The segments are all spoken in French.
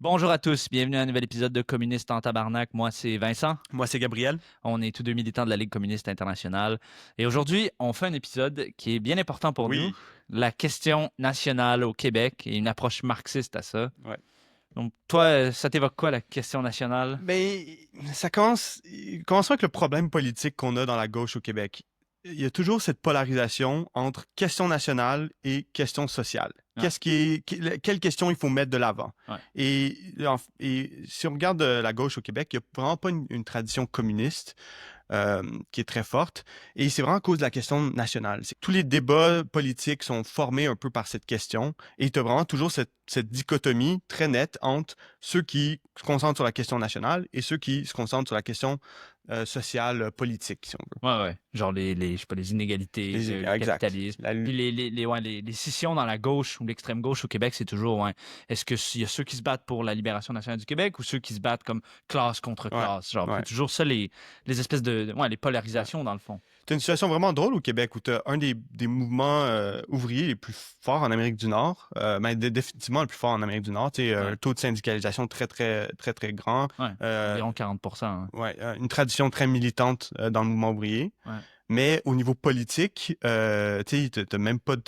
Bonjour à tous, bienvenue à un nouvel épisode de Communiste en tabarnak. Moi, c'est Vincent. Moi, c'est Gabriel. On est tous deux militants de la Ligue communiste internationale. Et aujourd'hui, on fait un épisode qui est bien important pour nous, Oui. la question nationale au Québec et une approche marxiste à ça. Ouais. Donc, toi, ça t'évoque quoi, la question nationale? Ben, ça commence avec le problème politique qu'on a dans la gauche au Québec. Il y a toujours cette polarisation entre question nationale et question sociale. Ouais. Quelle question il faut mettre de l'avant? Ouais. Et si on regarde la gauche au Québec, il n'y a vraiment pas une tradition communiste qui est très forte. Et c'est vraiment à cause de la question nationale. Tous les débats politiques sont formés un peu par cette question. Et tu as vraiment toujours cette dichotomie très nette entre ceux qui se concentrent sur la question nationale et ceux qui se concentrent sur la question sociale, politique, si on veut. Ouais, ouais. Genre je sais pas, les inégalités, le Exact. capitalisme. Puis les scissions dans la gauche ou l'extrême gauche au Québec, c'est toujours, ouais, est-ce qu'il y a ceux qui se battent pour la libération nationale du Québec ou ceux qui se battent comme classe contre Ouais, classe? Genre, ouais, puis toujours ça, les espèces ouais, les ouais. polarisations dans le fond. Tu as une situation vraiment drôle au Québec où tu as un des mouvements ouvriers les plus forts en Amérique du Nord, mais définitivement le plus fort en Amérique du Nord. Tu sais, un Ouais, taux de syndicalisation très, très, très, très grand. ouais, Euh, environ 40%. Hein. ouais, une tradition très militante dans le mouvement ouvrier. Ouais. Mais au niveau politique, tu sais, t'as même pas de,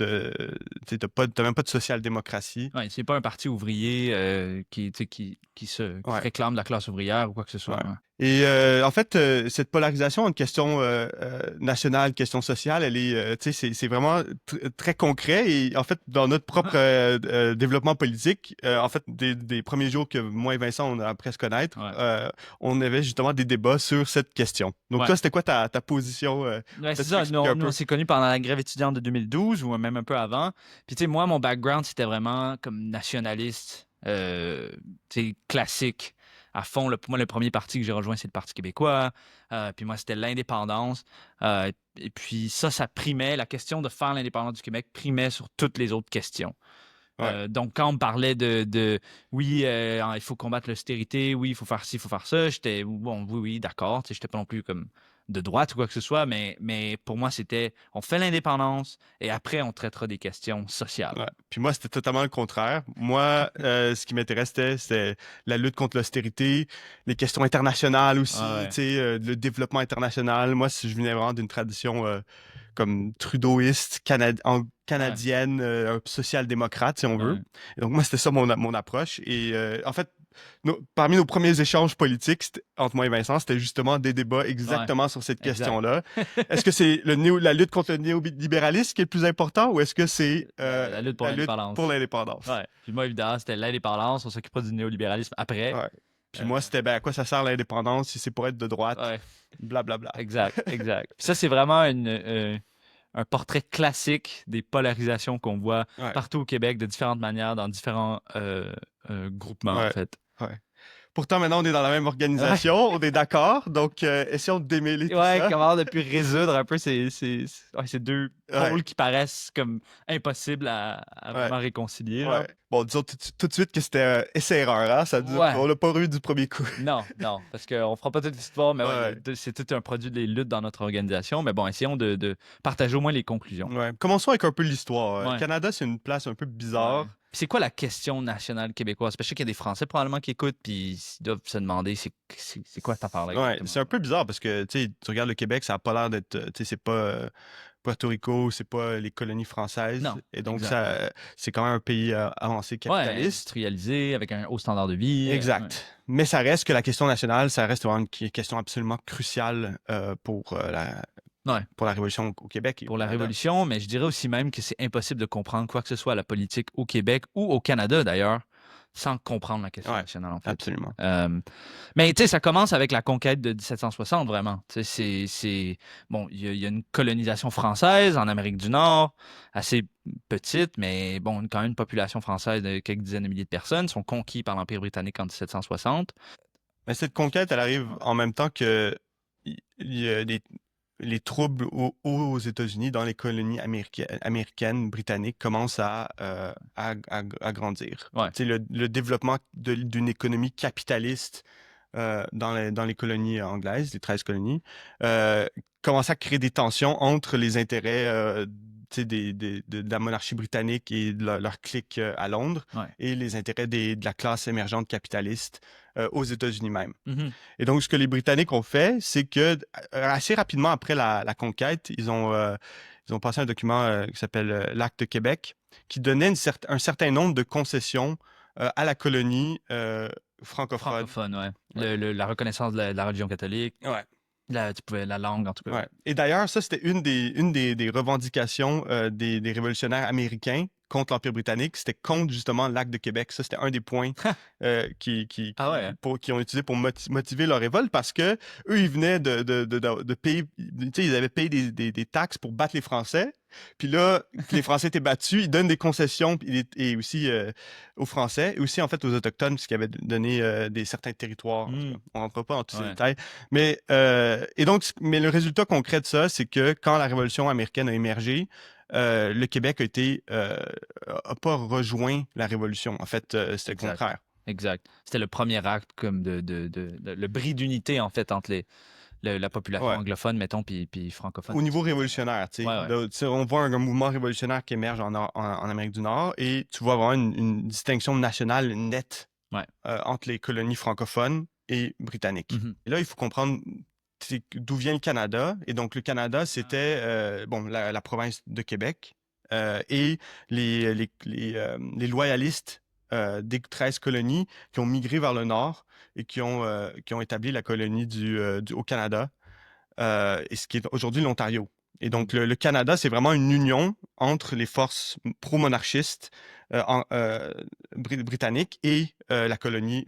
tu sais, t'as même pas de social-démocratie. Ouais, c'est pas un parti ouvrier tu sais, qui Ouais. réclame la classe ouvrière ou quoi que ce Ouais. soit. Ouais. Et en fait, cette polarisation entre question nationale, question sociale, elle est, tu sais, c'est vraiment très concret. Et en fait, dans notre propre développement politique, en fait, des premiers jours que moi et Vincent on a appris à se connaître, Ouais. on avait justement des débats sur cette question. Donc Ouais. toi, c'était quoi ta position? Ouais, c'est Peut-être ça. m'expliquer un Nous, on peu. s'est connus pendant la grève étudiante de 2012 ou même un peu avant. Puis, tu sais, moi, mon background, c'était vraiment comme nationaliste, tu sais, classique. À fond, pour moi, le premier parti que j'ai rejoint, c'est le Parti québécois. Puis moi, c'était l'indépendance. Et puis ça primait. La question de faire l'indépendance du Québec primait sur toutes les autres questions. Ouais. Donc, quand on me parlait oui, il faut combattre l'austérité, oui, il faut faire ci, il faut faire ça, j'étais, bon, oui, oui, d'accord. Tu sais, j'étais pas non plus comme de droite ou quoi que ce soit, mais pour moi, c'était, on fait l'indépendance et après, on traitera des questions sociales. Ouais. Puis moi, c'était totalement le contraire. Moi, ce qui m'intéressait, c'était la lutte contre l'austérité, les questions internationales Ouais, aussi, tu ouais, sais, le développement international. Moi, je venais vraiment d'une tradition comme trudeauiste, ouais, canadienne, social-démocrate, si on veut. ouais, Et donc, moi, c'était ça mon approche. Et en fait, parmi nos premiers échanges politiques entre moi et Vincent, c'était justement des débats ouais, exactement sur cette exact. question-là. Est-ce que c'est la lutte contre le néolibéralisme qui est le plus important ou est-ce que c'est La lutte pour la lutte pour l'indépendance. l'indépendance? Ouais. Puis moi, évidemment, c'était l'indépendance, on s'occupera du néolibéralisme après. Ouais. Puis Euh, moi, c'était ben, à quoi ça sert l'indépendance si c'est pour être de droite? ouais, Blablabla. exact, exact. Puis ça, c'est vraiment un portrait classique des polarisations qu'on voit Ouais. partout au Québec de différentes manières, dans différents groupements, en Ouais. fait. Ouais. Pourtant, maintenant, on est dans la même Ouais, organisation, on est d'accord, donc essayons de démêler tout ouais, ça. comment on a pu résoudre un peu ouais, ces deux Ouais. pôles qui paraissent comme impossibles à Ouais. vraiment réconcilier, Ouais. là. Bon, disons tout de suite que c'était essai-erreur, hein? Ouais. On l'a pas eu du premier coup. Non, non, parce qu'on fera pas toute l'histoire, mais ouais, Ouais. c'est tout un produit des luttes dans notre organisation. Mais bon, essayons de partager au moins les conclusions. Ouais. Commençons avec un peu l'histoire. Ouais. Canada, c'est une place un peu Ouais. bizarre. Puis c'est quoi la question nationale québécoise? Parce que je sais qu'il y a des Français probablement qui écoutent, puis ils doivent se demander c'est quoi cette affaire-là Ouais, exactement. c'est un peu bizarre parce que tu regardes le Québec, ça a pas l'air d'être, tu sais, c'est pas Porto Rico, c'est pas les colonies françaises, Non, et donc exact. c'est quand même un pays avancé Ouais, capitaliste. industrialisé, avec un haut standard de vie. Ouais. Exact. Mais ça reste que la question nationale, ça reste vraiment une question absolument cruciale Ouais, pour la Révolution au Québec et au pour la Canada. Révolution, mais je dirais aussi même que c'est impossible de comprendre quoi que ce soit à la politique au Québec ou au Canada d'ailleurs, sans comprendre la question Ouais, nationale en fait. absolument. Mais tu sais, ça commence avec la conquête de 1760 vraiment. Tu sais, bon, il y a une colonisation française en Amérique du Nord, assez petite, mais bon, quand même une population française de quelques dizaines de milliers de personnes sont conquis par l'Empire britannique en 1760. Mais cette conquête, elle arrive Ouais. en même temps que il y a les troubles aux États-Unis, dans les colonies américaines, britanniques, commencent à grandir. Ouais. Tu sais, le développement d'une économie capitaliste dans les colonies anglaises, les 13 colonies, commence à créer des tensions entre les intérêts de la monarchie britannique et de leur clique à Londres Ouais. et les intérêts de la classe émergente capitaliste aux États-Unis même. Mhm. Et donc, ce que les Britanniques ont fait, c'est que assez rapidement après la conquête, ils ont passé un document qui s'appelle l'Acte de Québec, qui donnait un certain nombre de concessions à la colonie francophone. Francophone, ouais. Ouais. La reconnaissance de la religion catholique, Ouais. la langue, en tout cas. Ouais. Et d'ailleurs, ça, c'était une des revendications des révolutionnaires américains contre l'Empire britannique. C'était contre, justement, l'Acte de Québec. Ça, c'était un des points Ah ouais, hein? qui ont utilisé pour motiver leur révolte parce que eux, ils venaient de payer... Tu sais, ils avaient payé des taxes pour battre les Français. Puis là, que les Français étaient battus, ils donnent des concessions et aussi aux Français et aussi, en fait, aux Autochtones, puisqu'ils avaient donné certains territoires. En tout cas, on ne rentre pas dans tous ces Ouais. détails. Mais le résultat concret de ça, c'est que quand la Révolution américaine a émergé, le Québec a pas rejoint la Révolution. En fait, c'était le Exact. contraire. Exact. C'était le premier acte comme le bris d'unité, en fait, entre la population Ouais. anglophone, mettons, puis francophone. Au niveau révolutionnaire, tu sais. Ouais, ouais. Là, tu sais, on voit un mouvement révolutionnaire qui émerge en Amérique du Nord et tu vois vraiment une distinction nationale nette Ouais. entre les colonies francophones et britanniques. Mhm. Et là, il faut comprendre d'où vient le Canada. Et donc, le Canada, c'était la province de Québec et les loyalistes des 13 colonies qui ont migré vers le nord et qui ont établi la colonie au Canada, et ce qui est aujourd'hui l'Ontario. Et donc, le Canada, c'est vraiment une union entre les forces pro-monarchistes britanniques et la colonie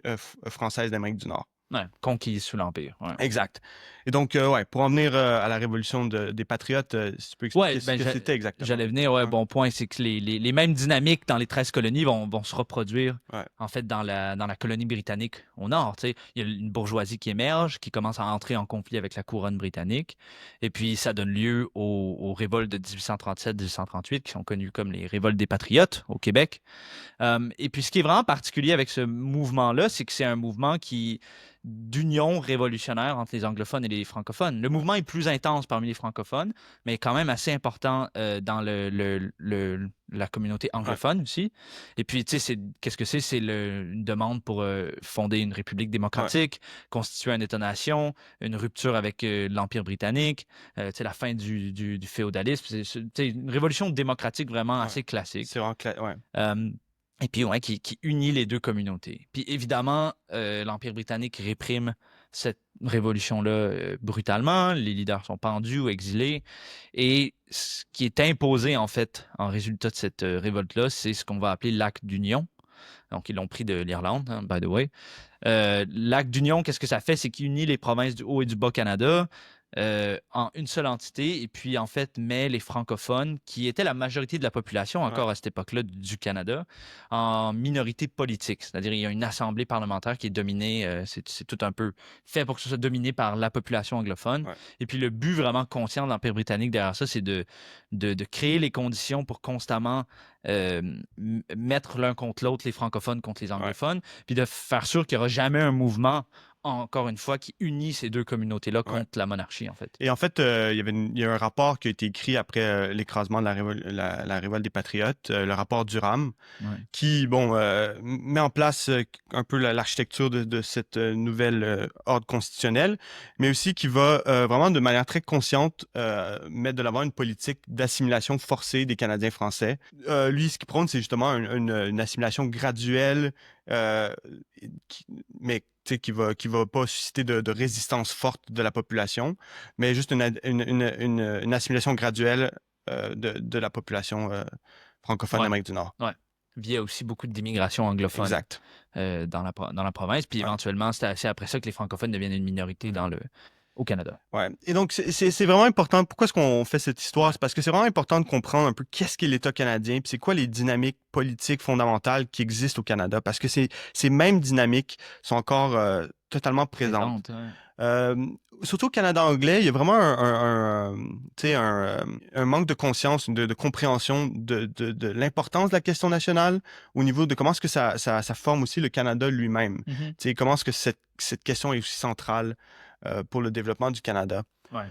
française d'Amérique du Nord. Ouais, conquise sous l'Empire. Ouais. Exact. Et donc, pour en venir à la révolution des Patriotes, si tu peux expliquer ce que c'était exactement. J'allais venir, Ouais. bon point, c'est que les mêmes dynamiques dans les 13 colonies vont se reproduire, Ouais. en fait, dans la colonie britannique au nord. Tu sais. Il y a une bourgeoisie qui émerge, qui commence à entrer en conflit avec la couronne britannique, et puis ça donne lieu aux révoltes de 1837-1838, qui sont connues comme les révoltes des Patriotes au Québec. Et puis, ce qui est vraiment particulier avec ce mouvement-là, c'est que c'est un mouvement d'union révolutionnaire entre les anglophones et les francophones. Le mouvement est plus intense parmi les francophones, mais quand même assez important dans la communauté anglophone aussi. Et puis, tu sais, qu'est-ce que c'est? C'est une demande pour fonder une république démocratique, constituer un État-nation, une rupture avec l'Empire britannique, tu sais, la fin du féodalisme. C'est une révolution démocratique vraiment assez classique. C'est vraiment ouais. Et puis, ouais, qui unit les deux communautés. Puis, évidemment, l'Empire britannique réprime cette révolution-là brutalement. Les leaders sont pendus ou exilés. Et ce qui est imposé, en fait, en résultat de cette révolte-là, c'est ce qu'on va appeler l'acte d'union. Donc, ils l'ont pris de l'Irlande, hein, by the way. L'acte d'union, qu'est-ce que ça fait? C'est qu'il unit les provinces du Haut et du Bas-Canada en une seule entité et puis en fait met les francophones, qui étaient la majorité de la population encore à cette époque-là du Canada, en minorité politique. C'est-à-dire il y a une assemblée parlementaire qui est dominée, c'est tout un peu fait pour que ce soit dominé par la population anglophone. Ouais. Et puis le but vraiment conscient de l'Empire britannique derrière ça, c'est de créer les conditions pour constamment mettre l'un contre l'autre, les francophones contre les anglophones, puis de faire sûr qu'il n'y aura jamais un mouvement, encore une fois, qui unit ces deux communautés-là contre la monarchie, en fait. Et en fait, il y a un rapport qui a été écrit après l'écrasement de la révolte des Patriotes, le rapport Durham, qui, met en place un peu l'architecture de cette nouvelle ordre constitutionnel, mais aussi qui va vraiment de manière très consciente mettre de l'avant une politique d'assimilation forcée des Canadiens français. Lui, ce qu'il prône, c'est justement une assimilation graduelle, mais qui va pas susciter de résistance forte de la population, mais juste une assimilation graduelle de la population francophone d'Amérique du Nord. Ouais. Via aussi beaucoup d'immigration anglophone. Exact. Dans la province. Puis éventuellement, c'est après ça que les francophones deviennent une minorité au Canada. Ouais. Et donc, c'est vraiment important. Pourquoi est-ce qu'on fait cette histoire? C'est parce que c'est vraiment important de comprendre un peu qu'est-ce qu'est l'État canadien, puis c'est quoi les dynamiques politiques fondamentales qui existent au Canada. Parce que ces mêmes dynamiques sont encore totalement présentes. Surtout au Canada anglais, il y a vraiment un manque de conscience, de compréhension de l'importance de la question nationale au niveau de comment est-ce que ça forme aussi le Canada lui-même. Comment est-ce que cette question est aussi centrale pour le développement du Canada. Ouais.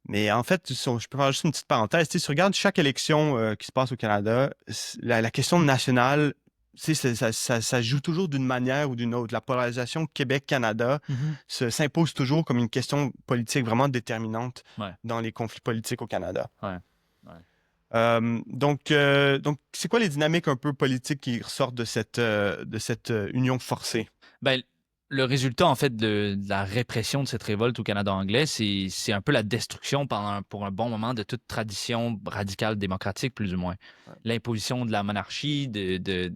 Mais en fait, je peux faire juste une petite parenthèse. Tu sais, si tu regardes chaque élection qui se passe au Canada, la question nationale, tu sais, ça joue toujours d'une manière ou d'une autre. La polarisation Québec-Canada Mhm. s'impose toujours comme une question politique vraiment déterminante Ouais, dans les conflits politiques au Canada. ouais, ouais. Donc, c'est quoi les dynamiques un peu politiques qui ressortent de cette union forcée? Ben, le résultat, en fait, de la répression de cette révolte au Canada anglais, c'est un peu la destruction pour un bon moment de toute tradition radicale démocratique, plus ou moins. Ouais. L'imposition de la monarchie, des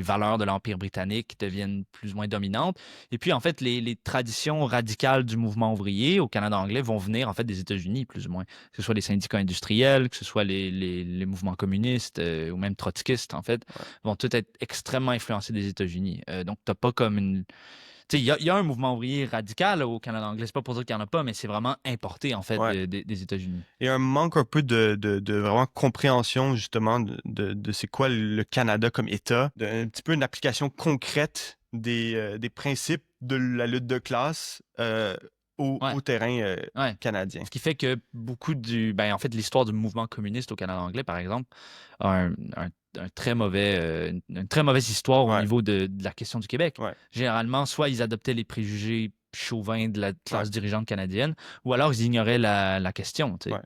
valeurs de l'Empire britannique qui deviennent plus ou moins dominantes. Et puis, en fait, les traditions radicales du mouvement ouvrier au Canada anglais vont venir, en fait, des États-Unis, plus ou moins. Que ce soit les syndicats industriels, que ce soit les mouvements communistes ou même trotskistes, en fait, Ouais. vont tous être extrêmement influencés des États-Unis. Donc, t'as pas comme une... Tu sais, il y a un mouvement ouvrier radical au Canada anglais. C'est pas pour dire qu'il n'y en a pas, mais c'est vraiment importé, en fait, Ouais. des États-Unis. Et un manque un peu de vraiment compréhension, justement, de c'est quoi le Canada comme État, un petit peu une application concrète des principes de la lutte de classe Ouais, au terrain ouais. canadien. Ce qui fait que beaucoup en fait, l'histoire du mouvement communiste au Canada anglais, par exemple, a un très mauvais, une très mauvaise histoire au Ouais, niveau de la question du Québec. ouais, Généralement, soit ils adoptaient les préjugés chauvins de la ouais, classe dirigeante canadienne, ou alors ils ignoraient la question, tu sais. ouais,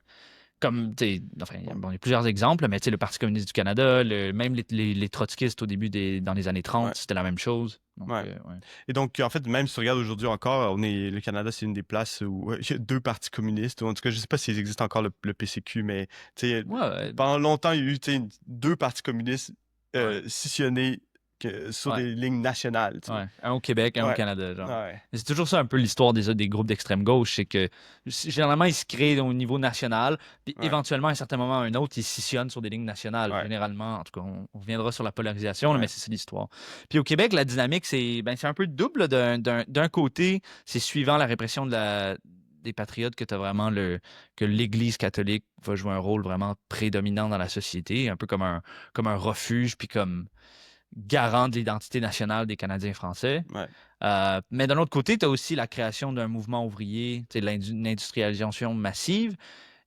Comme, tu sais, enfin, bon, il y a plusieurs exemples, mais tu sais, le Parti communiste du Canada, même les trotskistes au début dans les années ouais, 30, c'était la même chose. Donc, ouais. ouais. Et donc, en fait, même si tu regardes aujourd'hui encore, le Canada, c'est une des places où il y a deux partis communistes. Ou en tout cas, je sais pas s'il existe encore le PCQ, mais tu sais, Ouais, ouais, pendant longtemps, il y a eu tu sais, deux partis communistes ouais. scissionnés sur Ouais. des lignes nationales, tu sais. Ouais, un au Québec, un au Ouais, Canada, genre. ouais, Mais c'est toujours ça un peu l'histoire des groupes d'extrême gauche, c'est que généralement ils se créent au niveau national, puis ouais, éventuellement à un certain moment ou à un autre, ils scissionnent sur des lignes nationales. ouais, Généralement, en tout cas, on reviendra sur la polarisation, là, mais ouais, c'est ça l'histoire. Puis au Québec, la dynamique, c'est un peu double. D'un côté, c'est suivant la répression des patriotes que tu as vraiment que l'Église catholique va jouer un rôle vraiment prédominant dans la société, un peu comme un refuge, puis comme garant de l'identité nationale des Canadiens français. ouais, Mais d'un autre côté, tu as aussi la création d'un mouvement ouvrier, tu sais, l'industrialisation massive,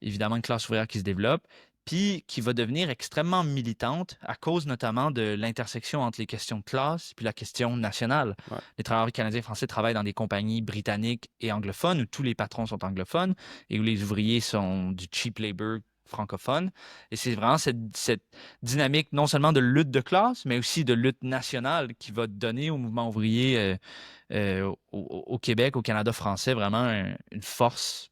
évidemment une classe ouvrière qui se développe, puis qui va devenir extrêmement militante à cause notamment de l'intersection entre les questions de classe puis la question nationale. ouais, Les travailleurs canadiens et français travaillent dans des compagnies britanniques et anglophones où tous les patrons sont anglophones et où les ouvriers sont du cheap labor francophone. Et c'est vraiment cette dynamique non seulement de lutte de classe, mais aussi de lutte nationale qui va donner au mouvement ouvrier au Québec, au Canada français, vraiment une force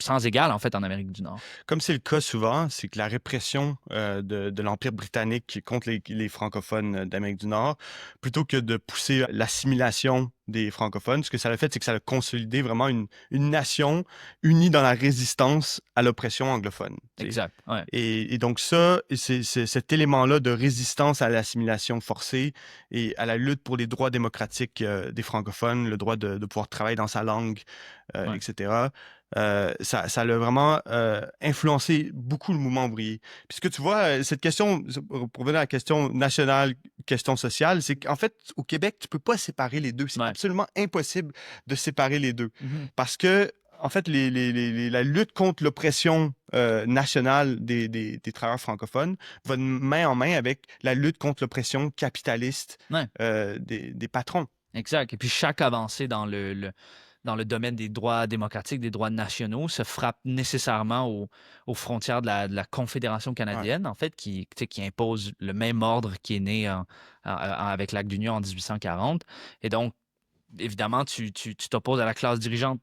sans égale, en fait, en Amérique du Nord. comme c'est le cas souvent, c'est que la répression de l'Empire britannique contre les francophones d'Amérique du Nord, plutôt que de pousser l'assimilation des francophones, ce que ça a fait, c'est que ça a consolidé vraiment une nation unie dans la résistance à l'oppression anglophone. Tu sais. Exact. Ouais. Et donc ça, c'est cet élément-là de résistance à l'assimilation forcée et à la lutte pour les droits démocratiques des francophones, le droit de pouvoir travailler dans sa langue, Ouais. etc. Ça a vraiment influencé beaucoup le mouvement ouvrier. Puis ce que tu vois, cette question, pour venir à la question nationale, question sociale, c'est qu'en fait, au Québec, tu peux pas séparer les deux. C'est Ouais. absolument impossible de séparer les deux. Mhm. Parce que, en fait, la lutte contre l'oppression nationale des travailleurs francophones va de main en main avec la lutte contre l'oppression capitaliste Ouais. des patrons. Exact. Et puis chaque avancée dans le domaine des droits démocratiques, des droits nationaux, se frappe nécessairement aux frontières de la Confédération Ouais, canadienne, en fait, tu sais, qui impose le même ordre qui est né avec l'Acte d'Union en 1840. Et donc, évidemment, tu t'opposes à la classe dirigeante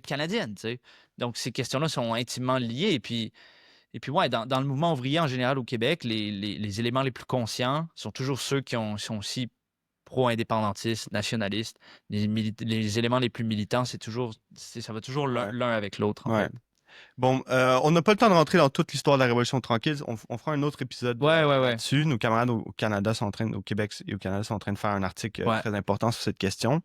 canadienne, tu sais. Donc, ces questions-là sont intimement liées. Et puis ouais, dans le mouvement ouvrier en général au Québec, les éléments les plus conscients sont toujours ceux sont aussi pro-indépendantistes, nationalistes. Les éléments les plus militants, ça va toujours ouais, l'un avec l'autre, en ouais. fait. Bon, on n'a pas le temps de rentrer dans toute l'histoire de la Révolution tranquille. On fera un autre épisode Ouais, ouais, ouais. là-dessus. Nos camarades au Canada au Québec et au Canada sont en train de faire un article Ouais. très important sur cette question.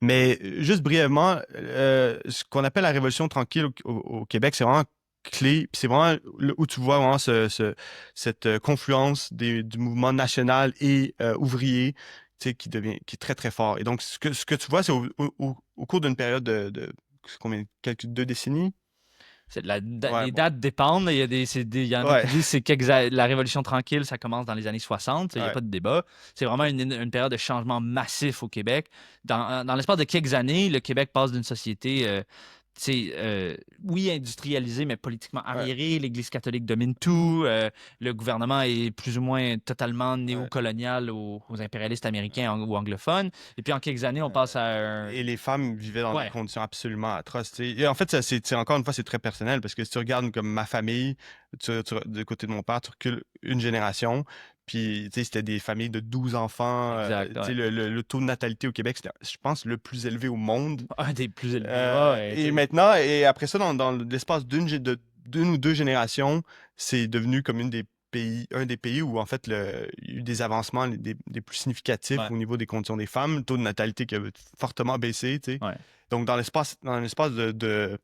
Mais juste brièvement, ce qu'on appelle la Révolution tranquille au Québec, c'est vraiment clé. Puis c'est vraiment où tu vois vraiment cette confluence du mouvement national et ouvrier, tu sais, qui est très, très fort. Et donc, ce que tu vois, c'est au cours d'une période de combien, quelques 2 décennies? Ouais, les bon. dates dépendent. Il y en a Ouais, qui disent que la Révolution tranquille, ça commence dans les années 60. Il n'y a ouais. pas de débat. C'est vraiment une période de changement massif au Québec. Dans l'espace de quelques années, le Québec passe d'une société, tu sais, oui, industrialisée, mais politiquement Ouais, arriérée. L'Église catholique domine tout. Le gouvernement est plus ou moins totalement ouais. néocolonial aux impérialistes américains ou anglophones. Et puis en quelques années, on passe à un... Et les femmes vivaient dans des Ouais, conditions absolument atroces. Tu sais. Et en fait, ça, encore une fois, c'est très personnel parce que si tu regardes comme ma famille, du côté de mon père, tu recules une génération, puis tu sais, c'était des familles de 12 enfants. exact. Tu sais, Ouais. le taux de natalité au Québec, c'était, je pense, le plus élevé au monde. Un des plus élevés. Ouais, ouais, Et maintenant, et après ça, dans l'espace d'une ou deux générations, c'est devenu comme un des pays où, en fait, il y a eu des avancements des plus significatifs ouais, au niveau des conditions des femmes, le taux de natalité qui a fortement baissé, tu sais. ouais. Donc, dans l'espace de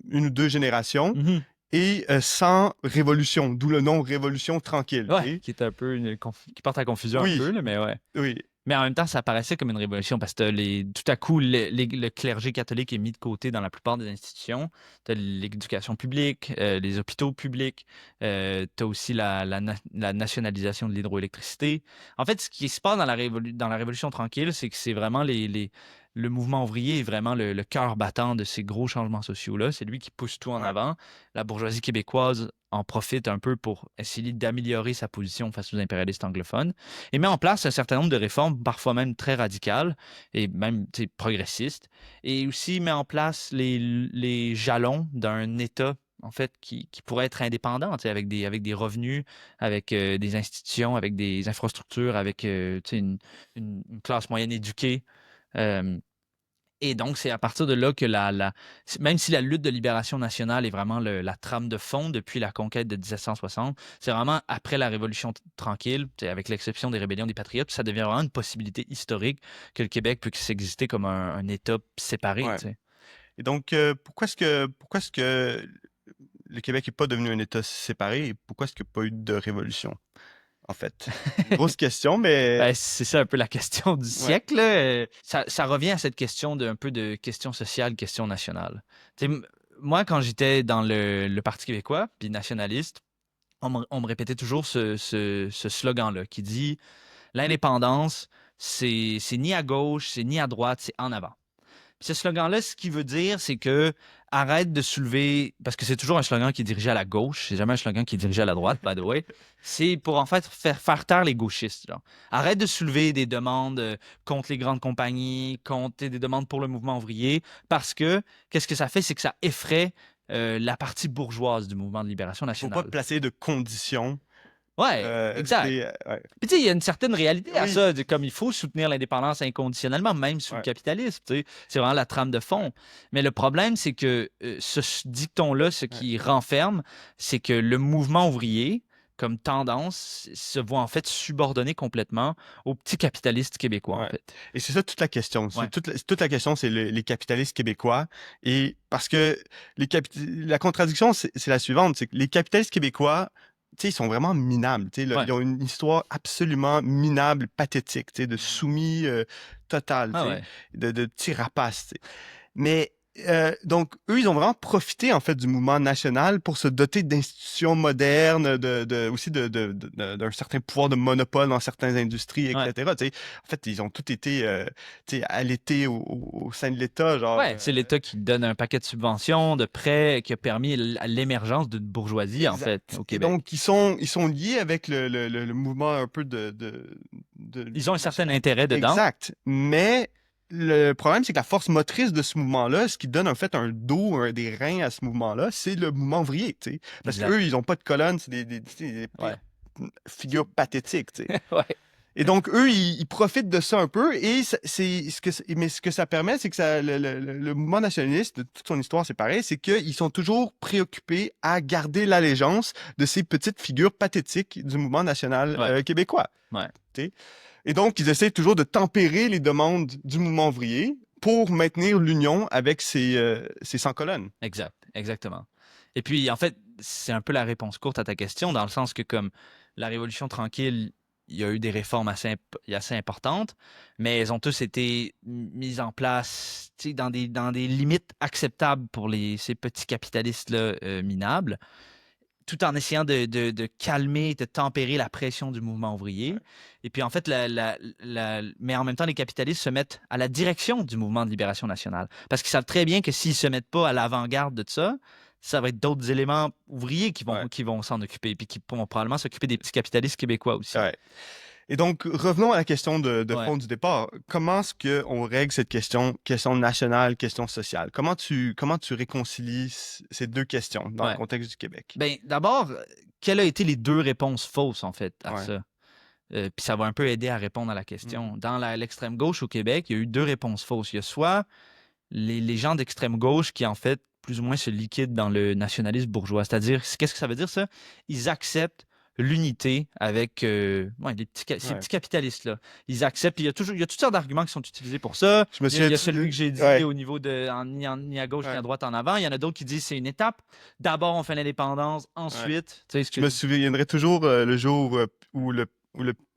une ou deux générations, Mhm. et sans révolution, d'où le nom Révolution tranquille, tu Ouais, sais. qui est un peu qui porte à confusion un peu, Oui, là, mais ouais. oui, Mais en même temps, ça paraissait comme une révolution parce que tout à coup, le clergé catholique est mis de côté dans la plupart des institutions. Tu as l'éducation publique, les hôpitaux publics, tu as aussi la nationalisation de l'hydroélectricité. En fait, ce qui se passe dans la Révolution tranquille, c'est que c'est vraiment le mouvement ouvrier est vraiment le cœur battant de ces gros changements sociaux-là. C'est lui qui pousse tout en ouais, avant. La bourgeoisie québécoise en profite un peu pour essayer d'améliorer sa position face aux impérialistes anglophones et met en place un certain nombre de réformes, parfois même très radicales et même progressistes, et aussi met en place les jalons d'un État en fait qui pourrait être indépendant, avec des revenus, avec des institutions, avec des infrastructures, avec une classe moyenne éduquée. Euh, et donc, c'est à partir de là que même si la lutte de libération nationale est vraiment la trame de fond depuis la conquête de 1760, c'est vraiment après la Révolution tranquille, avec l'exception des rébellions des Patriotes, ça devient vraiment une possibilité historique que le Québec puisse exister comme un État séparé. ouais. Tu sais. Et donc, pourquoi est-ce que le Québec n'est pas devenu un État séparé et pourquoi est-ce qu'il n'y a pas eu de révolution, en fait? Une grosse question, mais Ben, c'est ça un peu la question du ouais. siècle, là. Ça revient à cette question d'un peu de question sociale, question nationale. Tu sais, moi, quand j'étais dans le Parti québécois, puis nationaliste, on me répétait toujours ce slogan-là qui dit l'indépendance, c'est ni à gauche, c'est ni à droite, c'est en avant. Puis ce slogan-là, ce qu'il veut dire, c'est que arrête de soulever, parce que c'est toujours un slogan qui est dirigé à la gauche, c'est jamais un slogan qui est dirigé à la droite, by the way. C'est pour en fait faire taire les gauchistes. Là. Arrête de soulever des demandes contre les grandes compagnies, contre des demandes pour le mouvement ouvrier, parce que qu'est-ce que ça fait, c'est que ça effraie la partie bourgeoise du mouvement de libération Il faut pas nationale. placer de conditions. Ouais, exact. Ouais. Puis tu sais, il y a une certaine réalité à Oui, ça, comme il faut soutenir l'indépendance inconditionnellement, même sous le ouais, capitalisme. Tu sais. C'est vraiment la trame de ouais, fond. Mais le problème, c'est que dicton-là, ce ouais. qui renferme, c'est que le mouvement ouvrier, comme tendance, se voit en fait subordonné complètement au petit capitaliste québécois, en Ouais. fait. Et c'est ça toute la question. Ouais. Toute la question, c'est les capitalistes québécois. Et parce que la contradiction, c'est la suivante, c'est que les capitalistes québécois, tu sais, ils sont vraiment minables. Tu sais, là, Ouais. ils ont une histoire absolument minable, pathétique, tu sais, de soumis total, tu Ah sais, ouais. de petits rapaces. Tu sais. Mais donc, eux, ils ont vraiment profité, en fait, du mouvement national pour se doter d'institutions modernes, aussi d'un certain pouvoir de monopole dans certaines industries, Ouais. etc. Tu sais, en fait, ils ont tous été tu sais, allaités au sein de l'État, genre. Ouais, c'est l'État qui donne un paquet de subventions, de prêts, qui a permis l'émergence d'une bourgeoisie, en fait, Exact. au Et Québec. donc, ils sont liés avec le mouvement un peu de Ils ont un certain national. intérêt dedans. Exact. Mais le problème, c'est que la force motrice de ce mouvement-là, ce qui donne en fait un dos, des reins à ce mouvement-là, c'est le mouvement ouvrier, tu sais. Parce Exact. qu'eux, ils n'ont pas de colonne, c'est des pires Ouais. figures pathétiques, tu sais. Ouais. Et donc, eux, ils profitent de ça un peu. Et mais ce que ça permet, c'est que le mouvement nationaliste, de toute son histoire, c'est pareil, c'est qu'ils sont toujours préoccupés à garder l'allégeance de ces petites figures pathétiques du mouvement national Ouais. québécois. Ouais. Tu sais. Et donc, ils essaient toujours de tempérer les demandes du mouvement ouvrier pour maintenir l'union avec ces sans-colonnes. Exact, exactement. Et puis, en fait, c'est un peu la réponse courte à ta question, dans le sens que comme la Révolution tranquille il y a eu des réformes assez importantes, mais elles ont tous été mises en place dans des limites acceptables pour ces petits capitalistes-là minables, tout en essayant de calmer, de tempérer la pression du mouvement ouvrier. Ouais. Et puis, en fait, mais en même temps, les capitalistes se mettent à la direction du mouvement de libération nationale. Parce qu'ils savent très bien que s'ils ne se mettent pas à l'avant-garde de ça va être d'autres éléments ouvriers Ouais. qui vont s'en occuper, puis qui vont probablement s'occuper des petits capitalistes québécois aussi. Ouais. Et donc, revenons à la question de Ouais. fond du départ. Comment est-ce qu'on règle cette question nationale, question sociale? Comment tu réconcilies ces deux questions dans le Ouais. contexte du Québec? Ben, d'abord, quelles ont été les deux réponses fausses, en fait, à Ouais. ça? Puis ça va un peu aider à répondre à la question. Dans l'extrême gauche au Québec, il y a eu deux réponses fausses. Il y a soit les gens d'extrême gauche qui, en fait, plus ou moins se liquident dans le nationalisme bourgeois. C'est-à-dire, qu'est-ce que ça veut dire, ça? Ils acceptent l'unité avec ces Ouais. petits capitalistes-là. Ils acceptent. Il y a toutes sortes d'arguments qui sont utilisés pour ça. Je me Il y a souviens celui que j'ai dit Ouais. au niveau de ni à gauche ni Ouais. à droite en avant. Il y en a d'autres qui disent c'est une étape. D'abord, on fait l'indépendance. Ensuite, tu sais ce Je que me souviendrai toujours le jour où le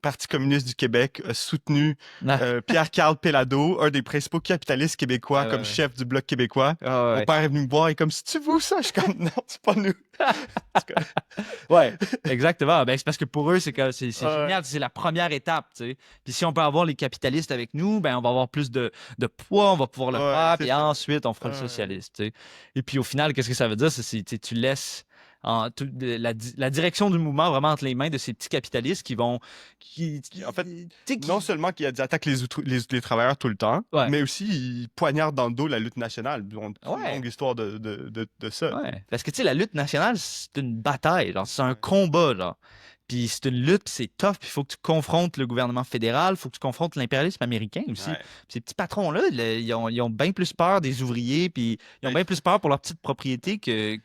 Parti communiste du Québec a soutenu Ah, Pierre-Carl Péladeau, un des principaux capitalistes québécois, comme ouais. chef du Bloc québécois. Ah, Mon ouais. père est venu me voir et comme, c'est-tu vous ça? Je suis comme, non, c'est pas nous. Ouais, exactement. Ben, c'est parce que pour eux, c'est Ouais. génial. C'est la première étape, tu sais. Puis si on peut avoir les capitalistes avec nous, ben, on va avoir plus de poids, on va pouvoir le Ouais, faire, c'est puis ça. ensuite, on fera le Ouais. socialiste, tu sais. Et puis au final, qu'est-ce que ça veut dire? Tu laisses la direction du mouvement vraiment entre les mains de ces petits capitalistes qui vont... En fait, tu sais, non seulement qu'ils attaquent les travailleurs tout le temps, Ouais, mais aussi ils poignardent dans le dos la lutte nationale. Ils ont une ouais. longue histoire de ça. Ouais, parce que tu sais, la lutte nationale, c'est une bataille, genre, c'est un Ouais. combat, genre. Puis c'est une lutte, puis c'est tough, puis il faut que tu confrontes le gouvernement fédéral, il faut que tu confrontes l'impérialisme américain aussi. Ouais. Puis ces petits patrons-là, ils ont bien plus peur des ouvriers, puis ils ont Ouais. bien plus peur pour leur petite propriété que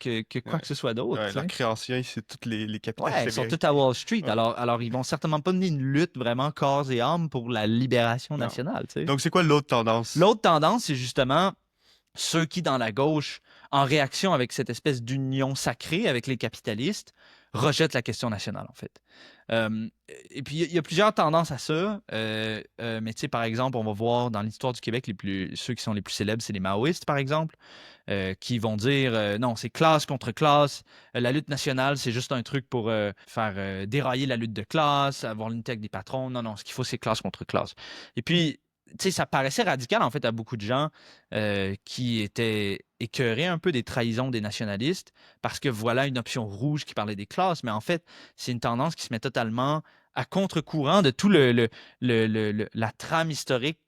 quoi Ouais. que ce soit d'autre. Ouais, tu leurs sais. créanciers, c'est tous les capitalistes Ouais, ils sont tous américains. à Wall Street, Ouais. alors ils vont certainement pas mener une lutte vraiment corps et âme pour la libération Non. nationale, tu sais. Donc, c'est quoi l'autre tendance? L'autre tendance, c'est justement ceux qui, dans la gauche, en réaction avec cette espèce d'union sacrée avec les capitalistes, rejettent la question nationale, en fait. Et puis, il y a plusieurs tendances à ça. Mais tu sais, par exemple, on va voir dans l'histoire du Québec, ceux qui sont les plus célèbres, c'est les maoïstes, par exemple, qui vont dire non, c'est classe contre classe. La lutte nationale, c'est juste un truc pour faire dérailler la lutte de classe, avoir l'unité avec des patrons. Non, non, ce qu'il faut, c'est classe contre classe. Et puis, tu sais, ça paraissait radical, en fait, à beaucoup de gens qui étaient écœurés un peu des trahisons des nationalistes parce que voilà une option rouge qui parlait des classes, mais en fait, c'est une tendance qui se met totalement à contre-courant de tout la trame historique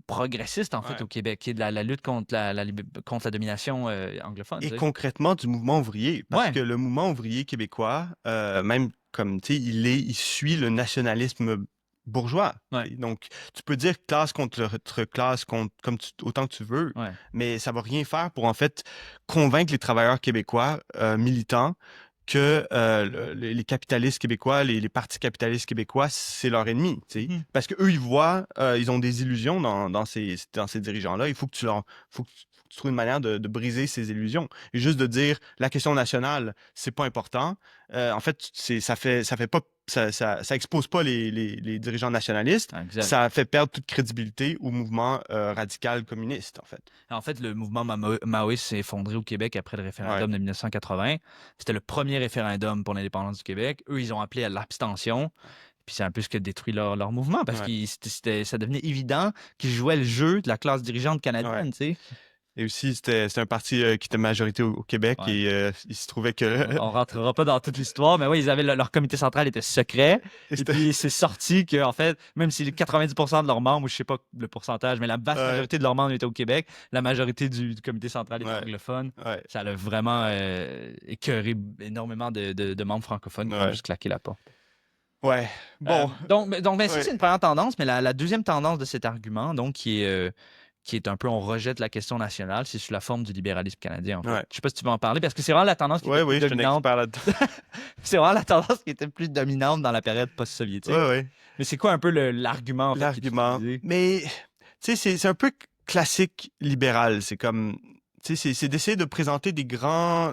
progressiste, en fait, Ouais. au Québec, qui est de la lutte contre contre la domination anglophone. Et Tu sais. concrètement, du mouvement ouvrier. Parce Ouais, que le mouvement ouvrier québécois, même comme, tu sais, il suit le nationalisme bourgeois. ouais, Donc, tu peux dire classe contre classe, autant que tu veux, ouais. mais ça va rien faire pour, en fait, convaincre les travailleurs québécois militants que les capitalistes québécois, les partis capitalistes québécois, c'est leur ennemi. Tu sais. Mhm. Parce qu'eux, ils voient, ils ont des illusions dans ces dirigeants-là. Il faut que faut que tu trouves une manière de briser ces illusions. Et juste de dire la question nationale, c'est pas important. En fait, ça fait pas, ça expose pas les dirigeants nationalistes. Exact. Ça fait perdre toute crédibilité au mouvement radical communiste, en fait. En fait, le mouvement maoïste s'est effondré au Québec après le référendum Ouais. de 1980. C'était le premier référendum pour l'indépendance du Québec. Eux, ils ont appelé à l'abstention. Puis c'est un peu ce qui a détruit leur mouvement parce Ouais. que ça devenait évident qu'ils jouaient le jeu de la classe dirigeante canadienne, Ouais. tu sais. Et aussi, c'était un parti qui était majorité au Québec Ouais. et il se trouvait que... On rentrera pas dans toute l'histoire, mais oui, ils avaient leur comité central était secret. Et puis c'est sorti que, en fait, même si 90% de leurs membres, ou je sais pas le pourcentage, mais la vaste Ouais. majorité de leurs membres étaient au Québec, la majorité du comité central était Ouais. anglophone. Ouais. Ça a vraiment écœuré énormément de membres francophones qui ont Ouais. juste claqué la porte. Ouais. Bon. Donc ben, ça, Ouais. c'est une première tendance, mais la deuxième tendance de cet argument, donc, qui est un peu on rejette la question nationale, c'est sous la forme du libéralisme canadien, en fait. Ouais. Je sais pas si tu veux en parler, parce que c'est vraiment la tendance qui était Oui, plus je suis un dominante. expert là-dedans. C'est vraiment la tendance qui était plus dominante dans la période post-soviétique. Ouais. Mais c'est quoi un peu l'argument, en fait, qui est L'argument. utilisé? Mais, tu sais, c'est un peu classique libéral. C'est comme, tu sais, c'est d'essayer de présenter des grands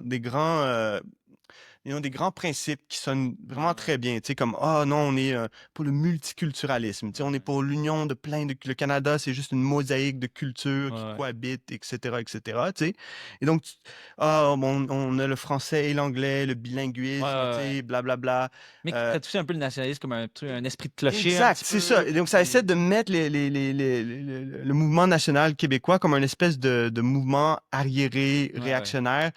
ils ont des grands principes qui sonnent vraiment très bien. Tu sais, comme, ah non, on est pour le multiculturalisme. Tu sais, on est pour l'union de plein de... Le Canada, c'est juste une mosaïque de cultures qui Ouais. cohabitent, etc., etc., tu sais. Et donc, on a le français et l'anglais, le Ouais, bilinguisme, tu ouais, ouais. sais, blablabla. Mais qui Euh, traite aussi un peu le nationalisme comme un truc, un esprit de clocher un Exact, petit c'est ça. peu. Et donc, ça essaie de mettre le mouvement national québécois comme un espèce de mouvement arriéré, Ouais, ouais. réactionnaire.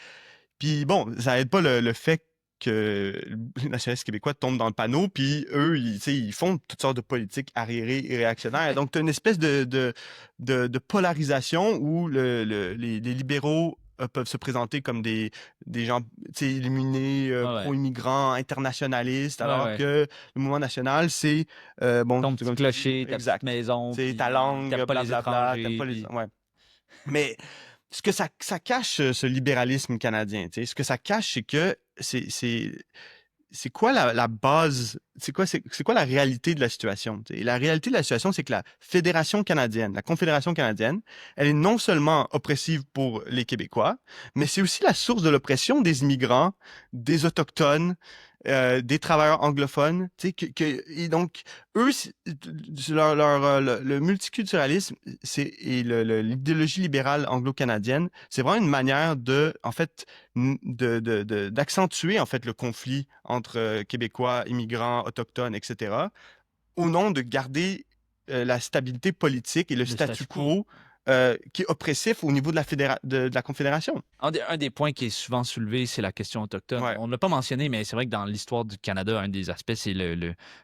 Puis bon, ça aide pas le fait que les nationalistes québécois tombent dans le panneau, puis eux, tu sais, ils font toutes sortes de politiques arriérées et réactionnaires. Et donc, tu as une espèce de polarisation où les libéraux peuvent se présenter comme des gens, tu sais, illuminés, Ouais, ouais. pro-immigrants, internationalistes, Ouais, alors ouais. que le mouvement national, c'est, bon, Ton c'est petit comme tu dis, clocher, ta petite exact. maison, C'est ta puis langue, t'aimes pas les blablabla, t'aimes étrangers, pas les... puis... Ouais. Mais ce que ça cache, ce libéralisme canadien, tu sais, ce que ça cache, c'est que c'est quoi la base, c'est quoi la réalité de la situation, tu sais? Et la réalité de la situation, c'est que la Fédération canadienne, la Confédération canadienne, elle est non seulement oppressive pour les Québécois, mais c'est aussi la source de l'oppression des immigrants, des Autochtones, des travailleurs anglophones, tu sais, et donc, eux, le multiculturalisme et l'idéologie libérale anglo-canadienne, c'est vraiment une manière de, en fait, d'accentuer, en fait, le conflit entre Québécois, immigrants, autochtones, etc., au nom de garder la stabilité politique et le Le statu statu quo. quo qui est oppressif au niveau de de la Confédération. Un des points qui est souvent soulevé, c'est la question autochtone. Ouais, On ne l'a pas mentionné, mais c'est vrai que dans l'histoire du Canada, un des aspects, c'est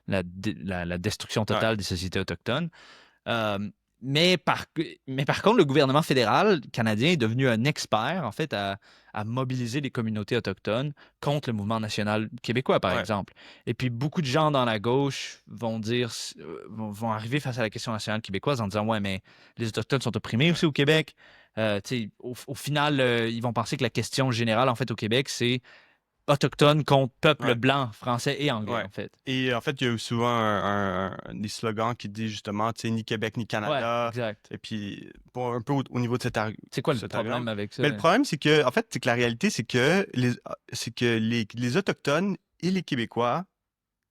la destruction ouais, totale des sociétés autochtones. Euh, mais, mais par contre, le gouvernement fédéral canadien est devenu un expert, en fait, à mobiliser les communautés autochtones contre le mouvement national québécois, par ouais. exemple. Et puis, beaucoup de gens dans la gauche vont dire, vont arriver face à la question nationale québécoise en disant, ouais, mais les Autochtones sont opprimés aussi au Québec. Tu sais, au final, ils vont penser que la question générale, en fait, au Québec, c'est autochtone contre peuple Ouais. blanc, français et anglais, Ouais. en fait. Et en fait, il y a eu souvent des slogans qui disent justement, tu sais, ni Québec ni Ouais, Canada. exact. Et puis, pour un peu au niveau de C'est quoi le cet argument. problème avec ça? Mais le problème, c'est que, en fait, c'est que la réalité, c'est que les Autochtones et les Québécois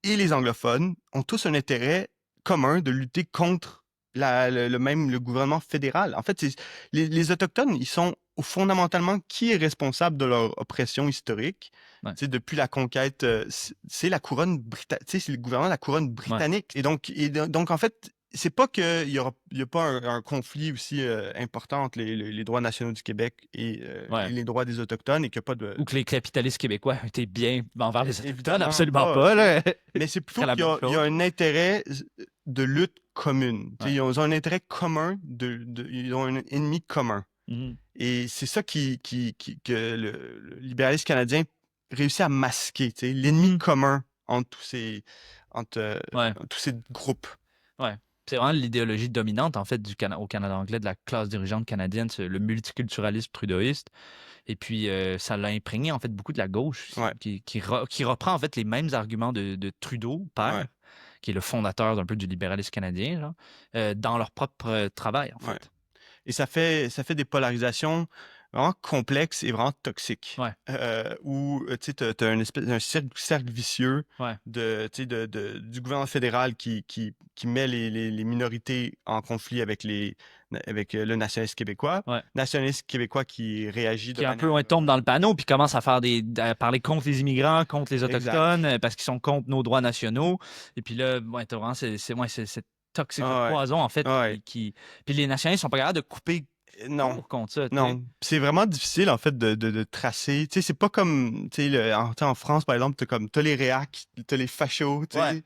et les anglophones ont tous un intérêt commun de lutter contre le gouvernement fédéral. En fait, les Autochtones, ils sont fondamentalement qui est responsable de leur oppression historique. Ouais. Tu sais, depuis la conquête, c'est la couronne britannique, c'est le gouvernement de la couronne Ouais. britannique. Donc en fait, c'est pas qu'il y a pas un conflit aussi important entre les droits nationaux du Québec et Ouais. les droits des Autochtones et qu'il n'y a pas de... Ou que les capitalistes québécois étaient bien envers les Autochtones, Évidemment absolument pas. pas. Là. Mais c'est Ce serait plutôt la qu'il même y a chose. un intérêt de lutte commune. Tu sais, Ouais. ils ont un intérêt commun, ils ont un ennemi commun. Mhm. Et c'est ça que le libéralisme canadien réussit à masquer, tu sais, l'ennemi Mhm. commun entre Ouais. tous ces groupes. Ouais. C'est vraiment l'idéologie dominante, en fait, au Canada anglais, de la classe dirigeante canadienne, c'est le multiculturalisme trudeauiste. Et puis, ça l'a imprégné, en fait, beaucoup de la gauche, Ouais, qui reprend, en fait, les mêmes arguments de Trudeau, père, ouais, qui est le fondateur d'un peu du libéralisme canadien, genre, dans leur propre travail, en ouais. fait. Et ça fait des polarisations vraiment complexes et vraiment toxiques. Ouais. Où tu sais, t'as une espèce d'un cercle vicieux Ouais. tu sais, du gouvernement fédéral qui met les minorités en conflit avec le nationaliste québécois. Ouais. Nationaliste québécois qui réagit de Qui un peu manière... ouais, tombe dans le panneau puis commence à faire à parler contre les immigrants, contre les Exact. autochtones, parce qu'ils sont contre nos droits nationaux. Et puis là, ouais, t'as vraiment c'est cette Ah ouais. toxicopoison en fait Ah ouais. puis les nationalistes sont pas capables de couper Non. court contre ça, tu sais. Non, c'est vraiment difficile en fait de tracer. Tu sais, c'est pas comme tu sais, en France par exemple, t'as les réacs, t'as les fachos, tu Ouais,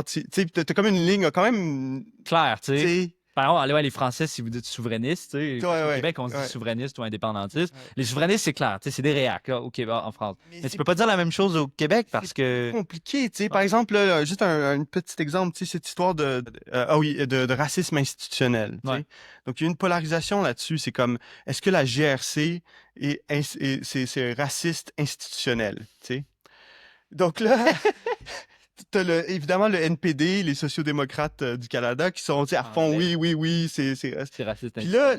sais, tu sais, t'as comme une ligne quand même, clair, tu tu sais. sais, Par exemple, allez, ouais, les Français, si vous dites souverainistes, tu sais, ouais, parce qu'au ouais, Québec, on se dit ouais, souverainiste ou indépendantiste. ouais. Les souverainistes, c'est clair, tu sais, c'est des réacs, là, au Québec, en France. Mais Mais tu peux pas dire la même chose au Québec c'est parce plus que. compliqué, tu sais. Ouais. Par exemple, là, juste un petit exemple, tu sais, cette histoire ah oui, de racisme institutionnel, tu Ouais. sais. Donc, il y a une polarisation là-dessus. C'est comme, est-ce que la GRC c'est raciste institutionnel, tu sais? Donc là, évidemment le NPD, les sociaux-démocrates du Canada, qui sont à fond, Anglais. oui, c'est C'est raciste Puis là,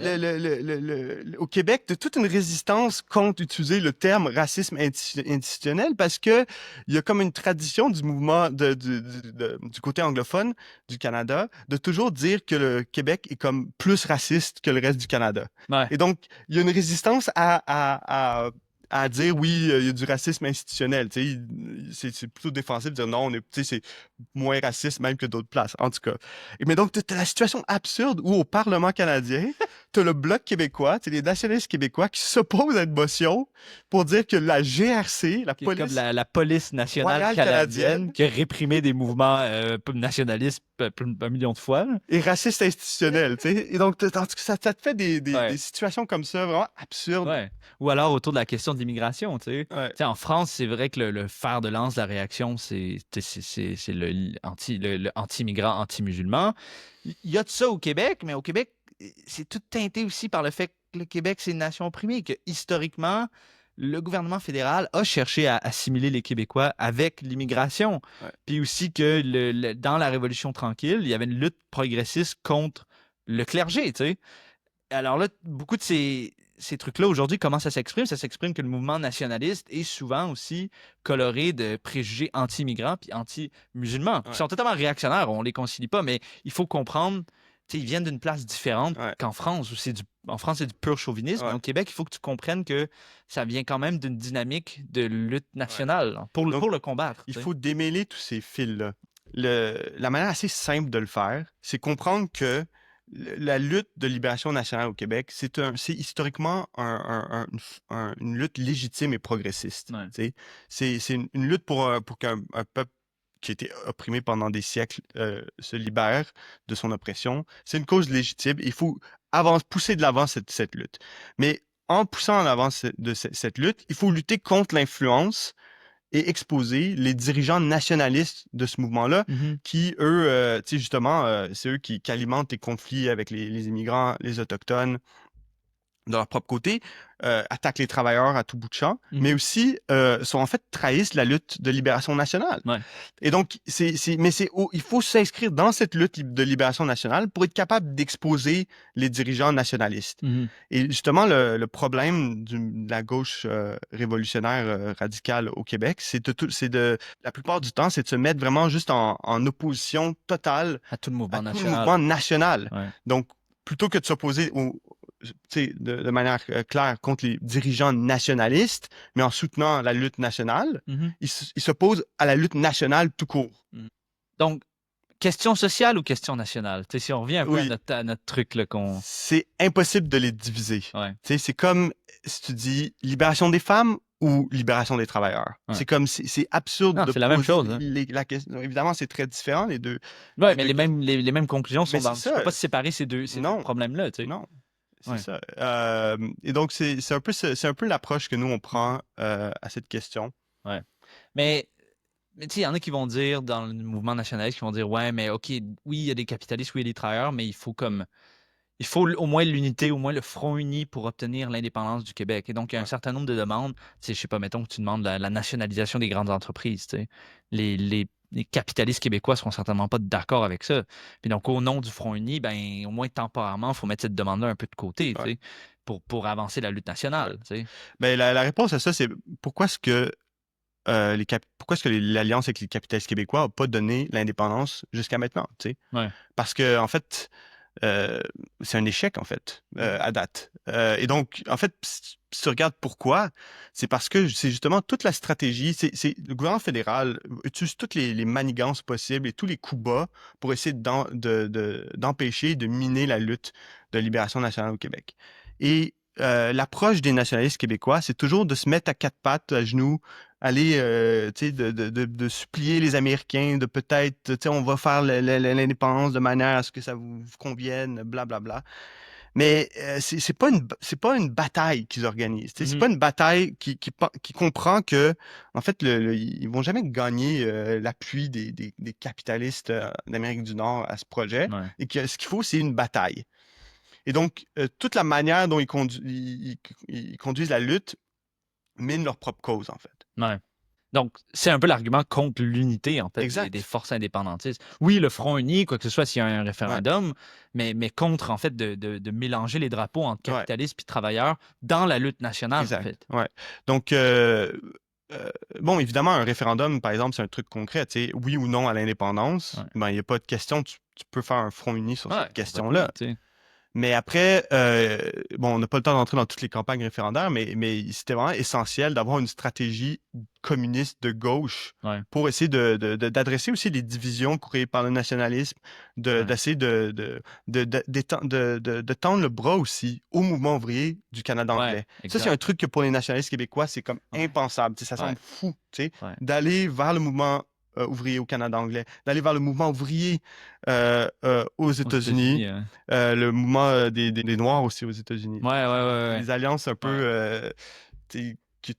au Québec, tu as toute une résistance contre utiliser le terme racisme institutionnel parce que il y a comme une tradition du mouvement du côté anglophone du Canada de toujours dire que le Québec est comme plus raciste que le reste du Canada. Ouais. Et donc, il y a une résistance à dire oui, il y a du racisme institutionnel. Tu sais, c'est plutôt défensif de dire non, tu sais, c'est moins raciste même que d'autres places, en tout cas. Mais donc, tu as la situation absurde où au Parlement canadien, tu as le Bloc québécois, tu les nationalistes québécois qui s'opposent à une motion pour dire que la GRC, la Qui est comme police la police nationale royale canadienne canadienne, qui a réprimé des mouvements nationalistes un million de fois. Là. est raciste institutionnel. Tu sais. Et donc, en tout cas, ça te fait des Ouais. situations comme ça vraiment absurdes. Ouais. Ou alors autour de la question de l'immigration, tu sais. Ouais. Tu sais, en France, c'est vrai que le fer de lance de la réaction, c'est le anti-immigrant, anti-musulman. Il y a de ça au Québec, mais au Québec, c'est tout teinté aussi par le fait que le Québec, c'est une nation opprimée, que historiquement, le gouvernement fédéral a cherché à assimiler les Québécois avec l'immigration. Ouais. Puis aussi que dans la Révolution tranquille, il y avait une lutte progressiste contre le clergé, tu sais. Alors là, beaucoup de ces trucs-là aujourd'hui, comment ça s'exprime? Ça s'exprime que le mouvement nationaliste est souvent aussi coloré de préjugés anti-immigrants puis anti-musulmans. Ils Ouais. sont totalement réactionnaires, on les concilie pas, mais il faut comprendre, tu sais, ils viennent d'une place différente Ouais. qu'en France, où en France, c'est du pur chauvinisme, Ouais. mais au Québec, il faut que tu comprennes que ça vient quand même d'une dynamique de lutte nationale pour Donc, le combattre. il tu sais. faut démêler tous ces fils-là. La manière assez simple de le faire, c'est comprendre que la lutte de libération nationale au Québec, c'est historiquement une lutte légitime et progressiste. Ouais. Tu sais. C'est une lutte pour qu'un peuple qui a été opprimé pendant des siècles se libère de son oppression. C'est une cause légitime. Il faut pousser de l'avant cette lutte. Mais en poussant en avant cette lutte, il faut lutter contre l'influence et exposer les dirigeants nationalistes de ce mouvement-là, Mhm. qui, eux, tu sais, justement, c'est eux qui alimentent les conflits avec les immigrants, les Autochtones, de leur propre côté, attaquent les travailleurs à tout bout de champ, mais aussi sont en fait trahissent la lutte de libération nationale. Ouais. Et donc, il faut s'inscrire dans cette lutte de libération nationale pour être capable d'exposer les dirigeants nationalistes. Mhm. Et justement, le problème de la gauche révolutionnaire radicale au Québec, la plupart du temps, c'est de se mettre vraiment juste en opposition totale À tout le mouvement à tout le national. mouvement national. Ouais. Donc, plutôt que de s'opposer de manière claire contre les dirigeants nationalistes, mais en soutenant la lutte nationale, Mhm. ils s'opposent à la lutte nationale tout court. Donc, question sociale ou question nationale? Tu sais, si on revient un peu Oui. à notre truc là, qu'on. C'est impossible de les diviser. Ouais. Tu sais, c'est comme si tu dis libération des femmes ou libération des travailleurs. Ouais. C'est comme c'est absurde Non, de c'est la même poser chose, hein. la question. Évidemment, c'est très différent les deux. Ouais, les mais deux les mêmes conclusions sont Mais dans. c'est Tu peux ça. pas séparer ces deux Non. problèmes-là, tu sais. Non, c'est Ouais. ça. Et donc, c'est un peu l'approche que nous, on prend à cette question. Ouais. Mais tu sais, il y en a qui vont dire dans le mouvement nationaliste, qui vont dire ouais, mais OK, oui, il y a des capitalistes, oui, il y a des travailleurs, mais il faut au moins l'unité, au moins le front uni pour obtenir l'indépendance du Québec. Et donc, il y a un Ouais. certain nombre de demandes. Tu sais, je sais pas, mettons que tu demandes la nationalisation des grandes entreprises. Tu sais. Les capitalistes québécois seront certainement pas d'accord avec ça. Puis donc, au nom du front uni, ben, au moins temporairement, il faut mettre cette demande-là un peu de côté, tu Ouais. sais, pour avancer la lutte nationale. Tu sais. Ben, la réponse à ça, c'est pourquoi est-ce que l'Alliance avec les capitalistes québécois n'a pas donné l'indépendance jusqu'à maintenant, tu sais? Ouais. Parce que, en fait, c'est un échec, en fait, à date. Et donc, en fait, si tu regardes pourquoi, c'est parce que c'est justement toute la stratégie, le gouvernement fédéral utilise toutes les manigances possibles et tous les coups bas pour essayer d'empêcher, de miner la lutte de libération nationale au Québec. Et l'approche des nationalistes québécois, c'est toujours de se mettre à quatre pattes, à genoux, aller, tu sais, de supplier les Américains, de peut-être, tu sais, on va faire l'indépendance de manière à ce que ça vous convienne, blablabla. Mais c'est pas une bataille qu'ils organisent. Tu sais, c'est pas une bataille qui comprend que, en fait, ils vont jamais gagner l'appui des capitalistes d'Amérique du Nord à ce projet. Ouais. Et que ce qu'il faut, c'est une bataille. Et donc, toute la manière dont ils conduisent la lutte mine leur propre cause, en fait. Ouais. Donc, c'est un peu l'argument contre l'unité, en fait, des Exact. forces indépendantistes. Oui, le Front uni, quoi que ce soit, s'il y a un Ouais, référendum, mais contre, en fait, de mélanger les drapeaux entre ouais, capitalistes et travailleurs dans la lutte nationale, en exact. fait. Ouais. Donc, bon, évidemment, un référendum, par exemple, c'est un truc concret. Tu sais, oui ou non à l'indépendance, Ouais, ben, il n'y a pas de question. Tu peux faire un front uni sur ouais cette complètement, question-là. tu sais. Mais après, bon, on n'a pas le temps d'entrer dans toutes les campagnes référendaires, mais c'était vraiment essentiel d'avoir une stratégie communiste de gauche Ouais, pour essayer d'adresser aussi les divisions créées par le nationalisme, ouais, d'essayer de tendre le bras aussi au mouvement ouvrier du Canada ouais, anglais. Ça, c'est un exact. truc que pour les nationalistes québécois, c'est comme Ouais, impensable. Tu sais, ça ouais, semble fou, tu sais, ouais. d'aller vers le mouvement ouvrier au Canada anglais, d'aller vers le mouvement ouvrier aux Aux États-Unis, États-Unis, hein. le mouvement des Noirs aussi aux États-Unis. Ouais, ouais, C'est ouais, des alliances un peu ouais. tu sais, qu'il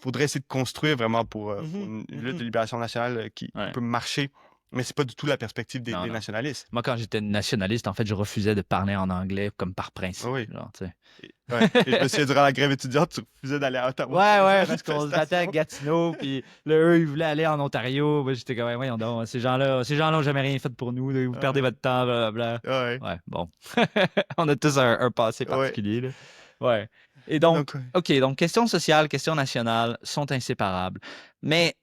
faudrait essayer de construire vraiment Ouais. pour Mhm, une lutte de mhm. libération nationale qui Ouais. peut marcher. Mais c'est pas du tout la perspective Non, des non. nationalistes. Moi, quand j'étais nationaliste, en fait, je refusais de parler en anglais comme par Ah principe, oui. genre, tu sais. Ouais. Et je me souviens, durant la grève étudiante, tu refusais d'aller à Ottawa Ouais, pour les ouais, parce qu'on se battait à manifestations. Gatineau, puis là, eux, ils voulaient aller en Ontario. Moi, j'étais comme, ouais, voyons donc, ces gens-là ont jamais rien fait pour nous, là, vous perdez Ouais. votre temps, blablabla. Ouais. Ouais, bon. On a tous un passé Ouais. particulier, là. Ouais. Et donc, Donc, ouais. OK, donc question sociale, question nationale sont inséparables. Mais,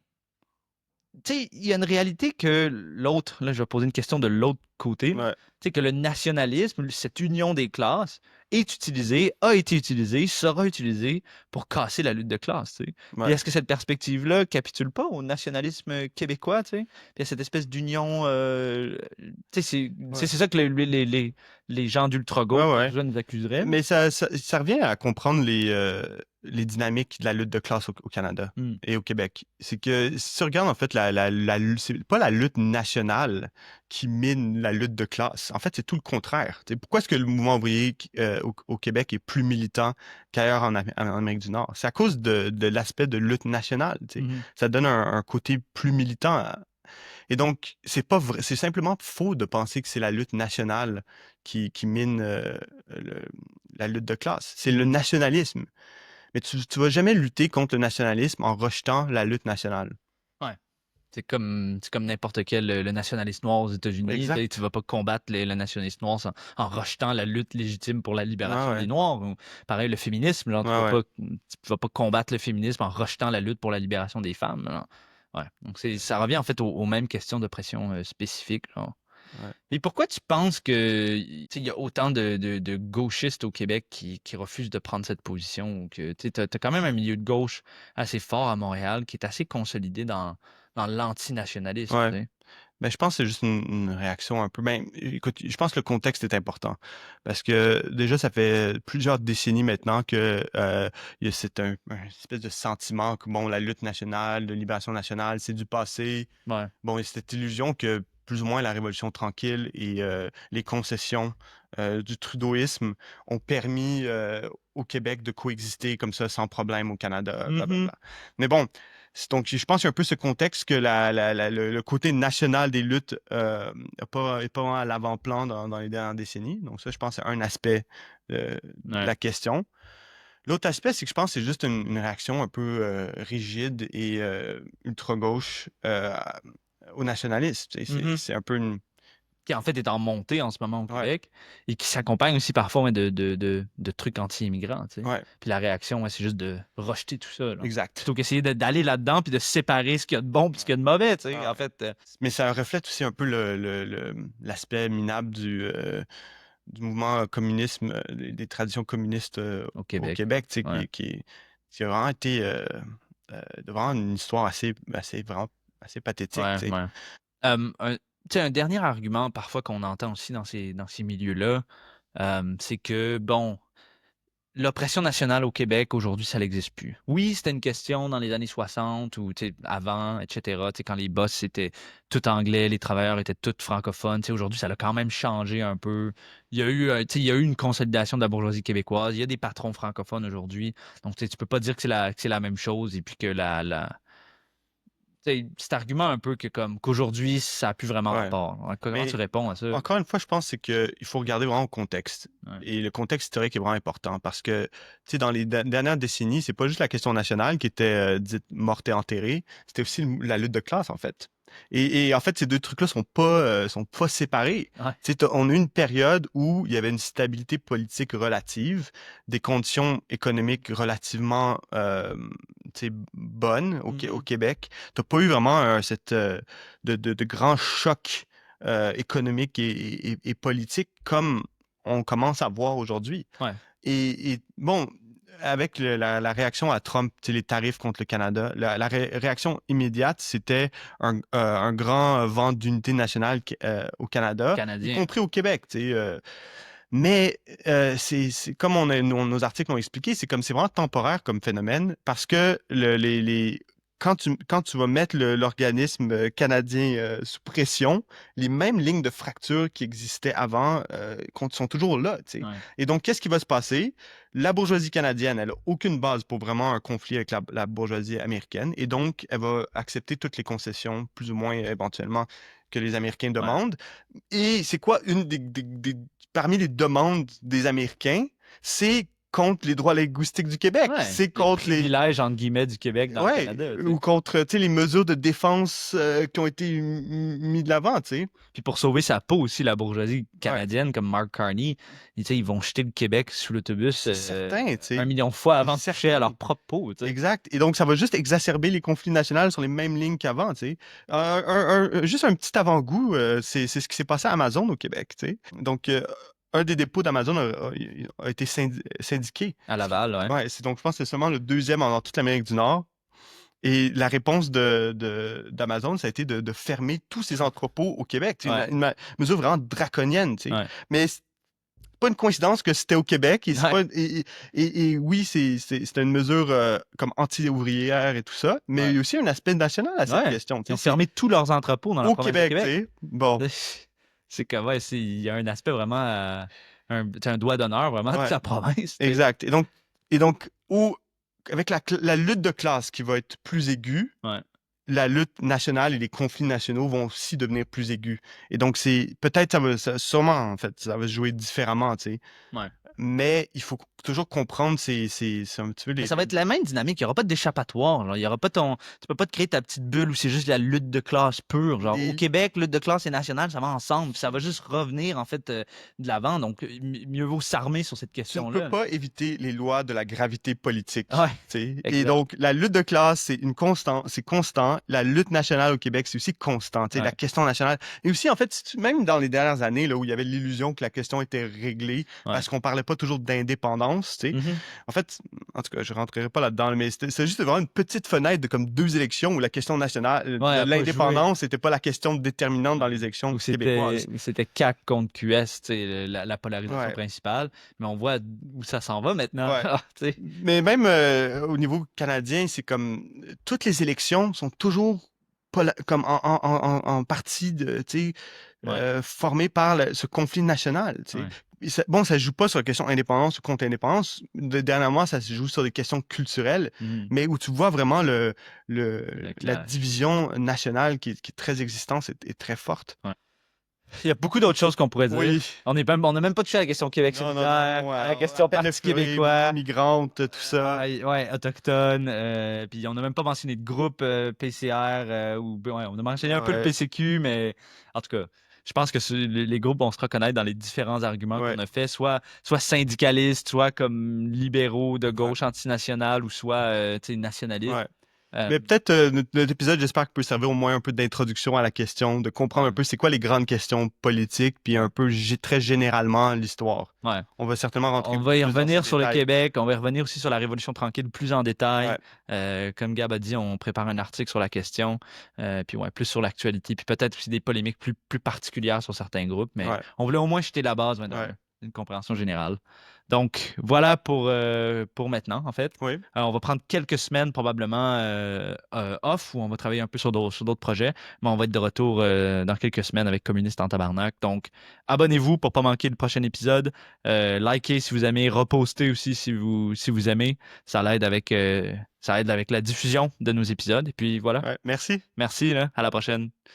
tu sais, il y a une réalité que l'autre, là, je vais poser une question de l'autre côté, là. Ouais. Tu sais, que le nationalisme, cette union des classes, est utilisée, a été utilisée, sera utilisée pour casser la lutte de classe, tu sais. Puis Ouais. est-ce que cette perspective-là capitule pas au nationalisme québécois, tu sais? Puis à cette espèce d'union, tu sais, c'est Ouais. c'est ça que les gens Ouais. d'ultra-gauche, Ouais. nous accuseraient, là. Mais ça revient à comprendre les dynamiques de la lutte de classe au Canada Hmm. et au Québec. C'est que si tu regardes, en fait, c'est pas la lutte nationale qui mine la lutte de classe. En fait, c'est tout le contraire. Tu sais, pourquoi est-ce que le mouvement ouvrier au Québec est plus militant qu'ailleurs en Amérique du Nord? C'est à cause de l'aspect de lutte nationale. Tu sais. Mhm. Ça donne un côté plus militant. Et donc, c'est pas vrai, c'est simplement faux de penser que c'est la lutte nationale qui mine le- la lutte de classe. C'est le Mhm. nationalisme. Mais tu vas jamais lutter contre le nationalisme en rejetant la lutte nationale. Ouais. C'est comme n'importe quel le nationaliste noir aux États-Unis. Tu sais, Exact. tu vas pas combattre le nationaliste noir en rejetant la lutte légitime pour la Ouais, libération des ouais. Noirs. Ou, pareil, le féminisme, genre, Ouais, ouais. tu vas pas combattre le féminisme en rejetant la lutte pour la libération des femmes. Genre. Ouais. Donc ça revient en fait aux mêmes questions de pression spécifiques. Genre. Ouais. Et pourquoi tu penses que tu sais, il y a autant de gauchistes au Québec qui refusent de prendre cette position ou que tu as quand même un milieu de gauche assez fort à Montréal qui est assez consolidé dans l'antinationalisme, Ouais. tu sais? Ben, je pense que c'est juste une réaction un peu. Ben, écoute, je pense que le contexte est important. Parce que déjà, ça fait plusieurs décennies maintenant que c'est un espèce de sentiment que bon, la lutte nationale, de libération nationale, c'est du passé. Ouais. Bon, et cette illusion que plus ou moins la Révolution tranquille et les concessions du trudeauisme ont permis au Québec de coexister comme ça sans problème au Canada, Mhm. blablabla. Mais bon, donc je pense qu'il y a un peu ce contexte que le côté national des luttes est pas vraiment à l'avant-plan dans les dernières décennies. Donc ça, je pense, c'est un aspect de Ouais. la question. L'autre aspect, c'est que je pense que c'est juste une réaction un peu rigide et ultra-gauche aux nationalistes. Tu sais, Mhm. c'est un peu une... Qui en fait est en montée en ce moment au Ouais, Québec et qui s'accompagne aussi parfois ouais, de trucs anti-immigrants, tu sais. ouais, Puis la réaction, ouais, c'est juste de rejeter tout ça, là. exact. Plutôt qu'essayer d'aller là-dedans puis de séparer ce qu'il y a de bon puis ce qu'il y a de mauvais, tu sais. Ah En ouais. fait, Mais ça reflète aussi un peu l'aspect minable du mouvement communisme, des traditions communistes au au Québec. Québec, tu sais, Ouais. qui a vraiment été vraiment une histoire vraiment assez pathétique, Ouais, tu sais. ouais. Tu sais, un dernier argument parfois qu'on entend aussi dans ces milieux-là, c'est que, bon, l'oppression nationale au Québec, aujourd'hui, ça n'existe plus. Oui, c'était une question dans les années 60 ou tu sais, avant, etc. Tu sais, quand les boss étaient tout anglais, les travailleurs étaient tous francophones. Tu sais, aujourd'hui, ça a quand même changé un peu. Il y a eu, tu sais, il y a eu une consolidation de la bourgeoisie québécoise. Il y a des patrons francophones aujourd'hui. Donc, tu sais, tu peux pas dire que c'est la même chose et puis que tu cet argument un peu que comme qu'aujourd'hui, ça a plus vraiment Ouais. rapport. Comment tu Mais réponds à ça? encore une fois, je pense c'est qu'il faut regarder vraiment au contexte. Ouais. Et le contexte historique est vraiment important parce que, tu sais, dans les dernières décennies, c'est pas juste la question nationale qui était dite morte et enterrée, c'était aussi la lutte de classe, en fait. Et en fait, ces deux trucs-là sont pas séparés. Ouais. Tu sais, on a eu une période où il y avait une stabilité politique relative, des conditions économiques relativement tu sais, bonnes au Québec. T'as pas eu vraiment de grands chocs économiques et politiques comme on commence à voir aujourd'hui. Ouais. Et bon, avec la réaction à Trump, tu sais, les tarifs contre le Canada, la réaction immédiate, c'était un grand vent d'unité nationale au Canada, y Canadien. compris au Québec. Tu sais, mais c'est comme nos articles ont expliqué, c'est vraiment temporaire comme phénomène parce que quand tu vas mettre l'organisme canadien sous pression, les mêmes lignes de fracture qui existaient avant sont toujours là. Tu sais. Ouais. Et donc, qu'est-ce qui va se passer? La bourgeoisie canadienne, elle n'a aucune base pour vraiment un conflit avec la bourgeoisie américaine. Et donc, elle va accepter toutes les concessions, plus ou moins éventuellement, que les Américains Ouais. demandent. Et c'est quoi parmi les demandes des Américains? C'est contre les droits linguistiques du Québec. Ouais. C'est Les contre les... privilèges, entre guillemets, du Québec dans le Ouais, Canada. Tu sais. ou contre, tu sais, les mesures de défense qui ont été mises de l'avant, tu sais. Puis pour sauver sa peau aussi, la bourgeoisie Ouais, canadienne, comme Mark Carney, tu sais, ils vont jeter le Québec sous l'autobus c'est certain, tu 1 sais. million de fois avant de C'est toucher à leur certain. propre peau. Tu sais. Exact. Et donc, ça va juste exacerber les conflits nationaux sur les mêmes lignes qu'avant, tu sais. Juste un petit avant-goût, c'est ce qui s'est passé à Amazon au Québec, tu sais. Donc, un des dépôts d'Amazon a été syndiqué. À Laval, ouais. Ouais, donc je pense que c'est seulement le deuxième dans toute l'Amérique du Nord. Et la réponse d'Amazon, ça a été de fermer tous ses entrepôts au Québec. C'est Ouais. une mesure vraiment draconienne, tu sais. Ouais. Mais c'est pas une coïncidence que c'était au Québec. Et, c'est Ouais. pas, et oui, c'est une mesure comme anti-ouvrière et tout ça, mais il y Ouais. a aussi un aspect national à cette Ouais. question. Ils ont fermé tous leurs entrepôts dans la Au province du Québec, tu Québec. sais. Bon, C'est que, ouais, il y a un aspect vraiment, un doigt d'honneur vraiment de ouais, la province. Tu sais. exact. Et donc avec la lutte de classe qui va être plus aiguë, Ouais. la lutte nationale et les conflits nationaux vont aussi devenir plus aigus. Et donc, peut-être, sûrement, en fait, ça va se jouer différemment, tu sais. Ouais. Mais il faut toujours comprendre, c'est un petit peu Mais ça va être la même dynamique. Il n'y aura pas d'échappatoire. Genre. Il y aura pas tu peux pas te créer ta petite bulle où c'est juste la lutte de classe pure. Genre, au Québec, lutte de classe et nationale, ça va ensemble. Puis ça va juste revenir, en fait, de l'avant. Donc, mieux vaut s'armer sur cette Tu ne question-là. peux pas éviter les lois de la gravité politique. Ouais, Tu sais. Et exact. donc, la lutte de classe, c'est constant. La lutte nationale au Québec, c'est aussi constant. Tu sais, Ouais. la question nationale. Et aussi, en fait, même dans les dernières années, là, où il y avait l'illusion que la question était réglée Ouais. parce qu'on parlait pas toujours d'indépendance, tu sais. Mhm. En fait, en tout cas, je rentrerai pas là-dedans, mais c'est juste vraiment une petite fenêtre de comme 2 élections où la question nationale Ouais, de l'indépendance n'était pas la question déterminante dans les élections Où québécoises. c'était CAQ contre QS, tu sais, la polarisation Ouais. principale. Mais on voit où ça s'en va maintenant. Ouais. Tu sais. Mais même au niveau canadien, c'est comme toutes les élections sont toujours comme en partie tu sais, Ouais. formées par ce conflit national. Tu sais. Ouais. Et bon, ça ne joue pas sur la question indépendance ou contre indépendance. Dernièrement, ça se joue sur des questions culturelles, Mhm. mais où tu vois vraiment la clash. division nationale qui est très existante et très forte. Ouais. Il y a beaucoup d'autres choses qu'on pourrait dire. Oui. On n'a même pas touché à la question Québec Non, solidaire, à la question Parti québécois. migrante, tout ça. Ouais, autochtone. Puis on n'a même pas mentionné de groupe PCR. On a mentionné un peu le Ouais. PCQ, mais en tout cas, je pense que les groupes vont se reconnaître dans les différents arguments Ouais. qu'on a fait, soit syndicalistes, soit comme libéraux de gauche antinationale, ou soit nationalistes. Ouais. Euh, Mais peut-être notre épisode, j'espère qu'il peut servir au moins un peu d'introduction à la question, de comprendre un peu c'est quoi les grandes questions politiques, puis un peu très généralement l'histoire. ouais. On va certainement rentrer On va y plus dans revenir ces sur le détails. Québec, on va y revenir aussi sur la Révolution tranquille plus en détail. Ouais. Comme Gab a dit, on prépare un article sur la question, puis ouais, plus sur l'actualité, puis peut-être aussi des polémiques plus particulières sur certains groupes, mais Ouais. on voulait au moins jeter la base maintenant. Ouais. une compréhension générale. Donc, voilà pour maintenant, en fait. Oui. On va prendre quelques semaines probablement off où on va travailler un peu sur d'autres projets, mais on va être de retour dans quelques semaines avec Communiste en tabarnak. Donc, abonnez-vous pour pas manquer le prochain épisode. Likez si vous aimez, repostez aussi si vous aimez. Ça aide avec la diffusion de nos épisodes. Et puis voilà. Ouais. Merci. Merci, là. À la prochaine.